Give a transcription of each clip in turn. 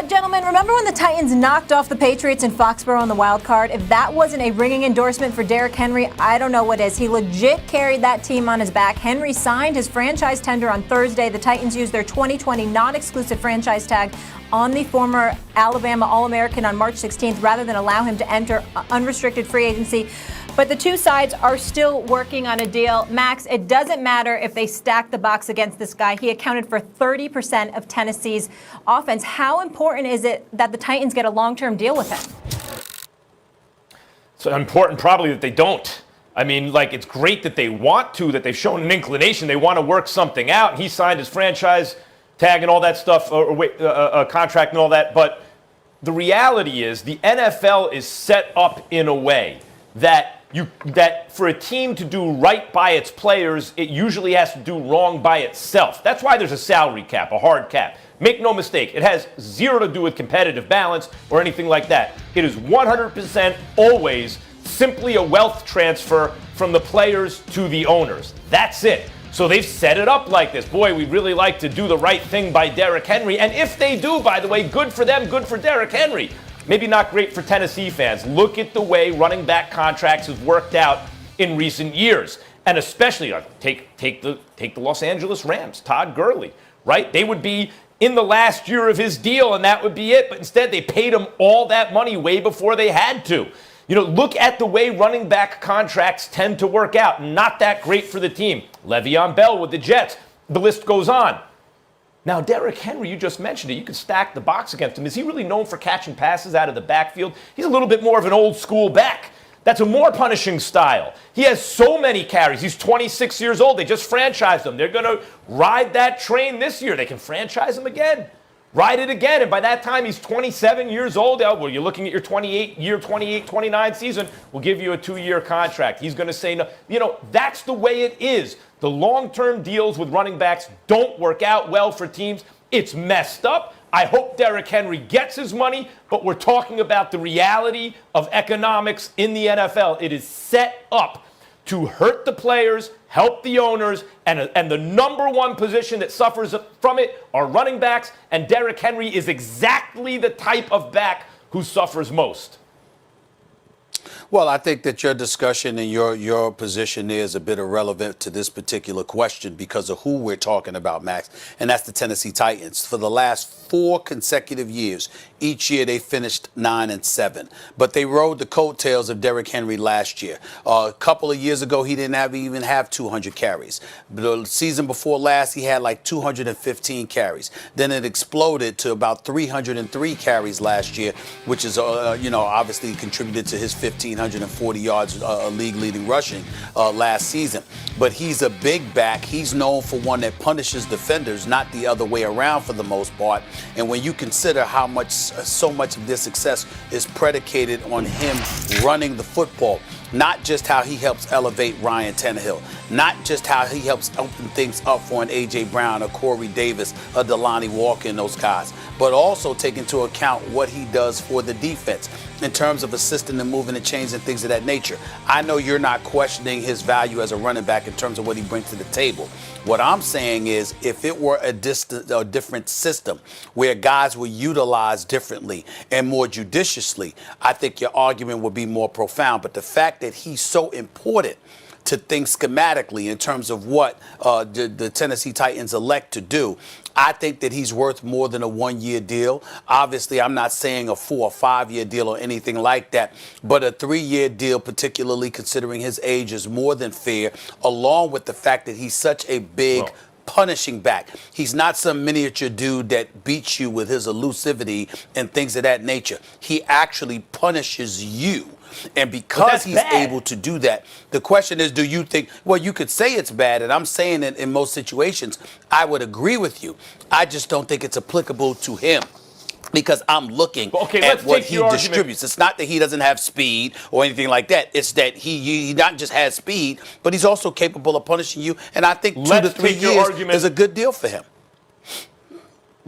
Gentlemen, remember when the Titans knocked off the Patriots in Foxborough on the wild card? If that wasn't a ringing endorsement for Derrick Henry, I don't know what is. He legit carried that team on his back. Henry signed his franchise tender on Thursday. The Titans used their 2020 non-exclusive franchise tag on the former Alabama All-American on March 16th rather than allow him to enter unrestricted free agency. But the two sides are still working on a deal. Max, it doesn't matter if they stack the box against this guy. He accounted for 30% of Tennessee's offense. How important is it that the Titans get a long-term deal with him? So important probably that they don't. I mean, like, it's great that they want to, that they've shown an inclination. They want to work something out. He signed his franchise tag and all that stuff, contract and all that. But the reality is the NFL is set up in a way that for a team to do right by its players, it usually has to do wrong by itself. That's why there's a salary cap, a hard cap. Make no mistake, it has zero to do with competitive balance or anything like that. It is 100% always simply a wealth transfer from the players to the owners. That's it. So they've set it up like this. Boy, we'd really like to do the right thing by Derrick Henry. And if they do, by the way, good for them, good for Derrick Henry. Maybe not great for Tennessee fans. Look at the way running back contracts have worked out in recent years. And especially, take the Los Angeles Rams, Todd Gurley, right? They would be in the last year of his deal, and that would be it. But instead, they paid him all that money way before they had to. You know, look at the way running back contracts tend to work out. Not that great for the team. Le'Veon Bell with the Jets. The list goes on. Now, Derrick Henry, you just mentioned it. You could stack the box against him. Is he really known for catching passes out of the backfield? He's a little bit more of an old school back. That's a more punishing style. He has so many carries. He's 26 years old. They just franchised him. They're going to ride that train this year. They can franchise him again. Ride it again. And by that time, he's 27 years old. Well, you're looking at your 29 season. We'll give you a 2-year contract. He's going to say no. You know, that's the way it is. The long-term deals with running backs don't work out well for teams. It's messed up. I hope Derrick Henry gets his money, but we're talking about the reality of economics in the NFL. It is set up to hurt the players, help the owners, and the number one position that suffers from it are running backs, and Derrick Henry is exactly the type of back who suffers most. Well, I think that your discussion and your position there is a bit irrelevant to this particular question because of who we're talking about, Max, and that's the Tennessee Titans. For the last 4 consecutive years, each year they finished 9-7, but they rode the coattails of Derrick Henry last year. A couple of years ago, he didn't even have 200 carries. The season before last, he had like 215 carries. Then it exploded to about 303 carries last year, which is, obviously contributed to his 1,540 yards league-leading rushing last season. But he's a big back. He's known for one that punishes defenders, not the other way around for the most part. And when you consider how much, so much of this success is predicated on him running the football, not just how he helps elevate Ryan Tannehill, not just how he helps open things up for an A.J. Brown, a Corey Davis, a Delanie Walker, and those guys, but also take into account what he does for the defense in terms of assisting and moving and changing and things of that nature. I know you're not questioning his value as a running back in terms of what he brings to the table. What I'm saying is if it were a different system where guys were utilized differently and more judiciously, I think your argument would be more profound. But the fact that he's so important to think schematically in terms of what the Tennessee Titans elect to do, I think that he's worth more than a 1-year deal. Obviously, I'm not saying a 4 or 5-year deal or anything like that, but a 3-year deal, particularly considering his age, is more than fair, along with the fact that he's such a big punishing back. He's not some miniature dude that beats you with his elusivity and things of that nature. He actually punishes you. And because he's able to do that, the question is, do you think, well, you could say it's bad, and I'm saying that in most situations, I would agree with you. I just don't think it's applicable to him because I'm looking at what he distributes. It's not that he doesn't have speed or anything like that. It's that he not just has speed, but he's also capable of punishing you. And I think 2 to 3 years is a good deal for him.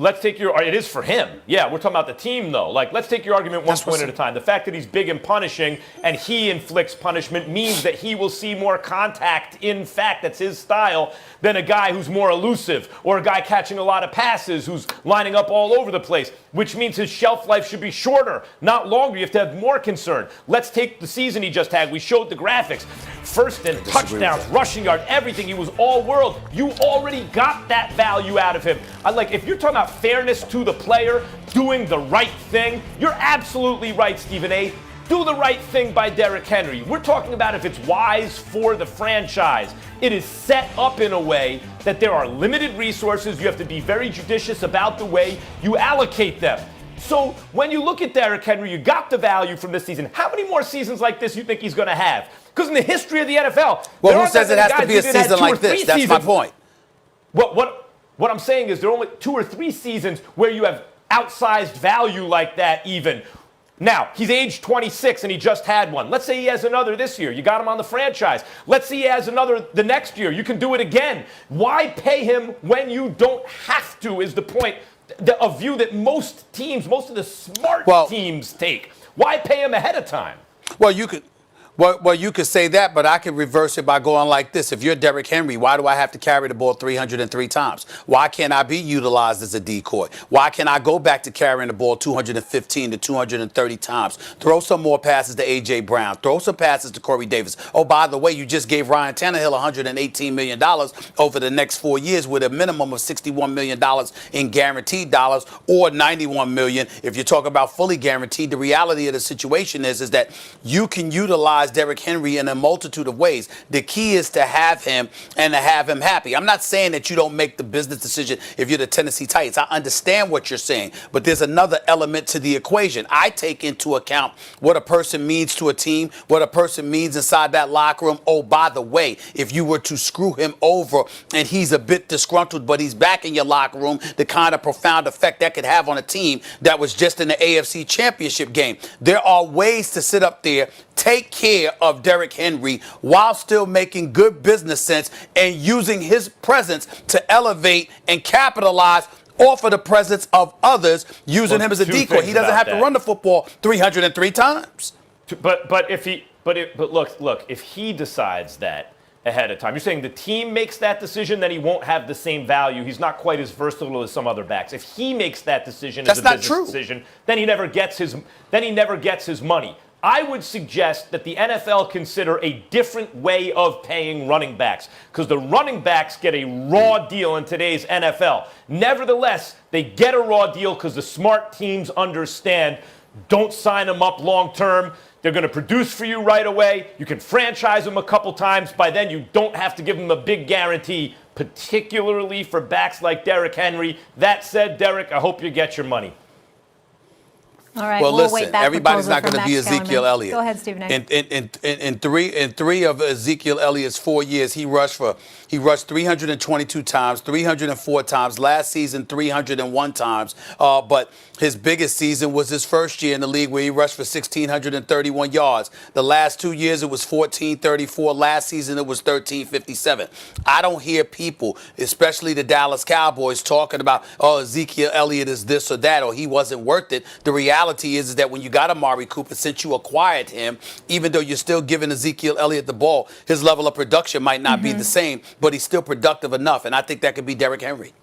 let's take it is for him. Yeah, we're talking about the team, though. Like, let's take your argument one point at a time. The fact that he's big in punishing and he inflicts punishment means that he will see more contact. In fact, that's his style than a guy who's more elusive or a guy catching a lot of passes who's lining up all over the place, which means his shelf life should be shorter, not longer. You have to have more concern. Let's take the season he just had. We showed the graphics. First in touchdowns, rushing yard, everything. He was all world. You already got that value out of him. If you're talking about fairness to the player, doing the right thing, you're absolutely right, Stephen A. Do the right thing by Derrick Henry. We're talking about if it's wise for the franchise. It is set up in a way that there are limited resources. You have to be very judicious about the way you allocate them. So when you look at Derrick Henry, you got the value from this season. How many more seasons like this you think he's going to have? Because in the history of the NFL, well, who says it has to be a season like this? That's my point. What I'm saying is there are only 2 or 3 seasons where you have outsized value like that even. Now, he's age 26 and he just had one. Let's say he has another this year. You got him on the franchise. Let's say he has another the next year. You can do it again. Why pay him when you don't have to is the point, a view that most of the smart teams take. Why pay him ahead of time? Well, you could say that, but I could reverse it by going like this. If you're Derrick Henry, why do I have to carry the ball 303 times? Why can't I be utilized as a decoy? Why can't I go back to carrying the ball 215 to 230 times? Throw some more passes to A.J. Brown. Throw some passes to Corey Davis. Oh, by the way, you just gave Ryan Tannehill $118 million over the next 4 years with a minimum of $61 million in guaranteed dollars or $91 million if you talk about fully guaranteed. The reality of the situation is that you can utilize Derrick Henry in a multitude of ways. The key is to have him and to have him happy. I'm not saying that you don't make the business decision if you're the Tennessee Titans. I understand what you're saying, but there's another element to the equation. I take into account what a person means to a team, what a person means inside that locker room. Oh, by the way, if you were to screw him over and he's a bit disgruntled, but he's back in your locker room, the kind of profound effect that could have on a team that was just in the AFC Championship game. There are ways to sit up there, take care of Derrick Henry while still making good business sense and using his presence to elevate and capitalize off of the presence of others, using him as a decoy. He doesn't have to run the football 303 times. But look, if he decides that ahead of time, you're saying the team makes that decision, then he won't have the same value. He's not quite as versatile as some other backs. If he makes that decision as a business decision, then he never gets his money. I would suggest that the NFL consider a different way of paying running backs because the running backs get a raw deal in today's NFL. Nevertheless, they get a raw deal because the smart teams understand, don't sign them up long term. They're going to produce for you right away. You can franchise them a couple times. By then, you don't have to give them a big guarantee, particularly for backs like Derrick Henry. That said, Derrick, I hope you get your money. All right, well, we'll listen, wait that everybody's not going to be Max Ezekiel Kellerman. Elliott. Go ahead, Stephen A. In three of Ezekiel Elliott's 4 years, he rushed 322 times, 304 times. Last season, 301 times. But his biggest season was his first year in the league where he rushed for 1,631 yards. The last 2 years, it was 1,434. Last season, it was 1,357. I don't hear people, especially the Dallas Cowboys, talking about, oh, Ezekiel Elliott is this or that, or he wasn't worth it. The reality is that when you got Amari Cooper, since you acquired him, even though you're still giving Ezekiel Elliott the ball, his level of production might not be the same, but he's still productive enough. And I think that could be Derrick Henry.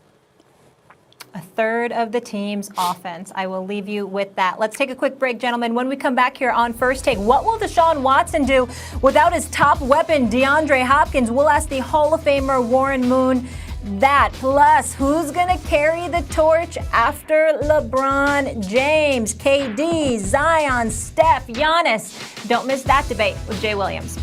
A third of the team's offense. I will leave you with that. Let's take a quick break, gentlemen. When we come back here on First Take, what will Deshaun Watson do without his top weapon, DeAndre Hopkins? We'll ask the Hall of Famer Warren Moon that. Plus, who's going to carry the torch after LeBron James, KD, Zion, Steph, Giannis? Don't miss that debate with Jay Williams.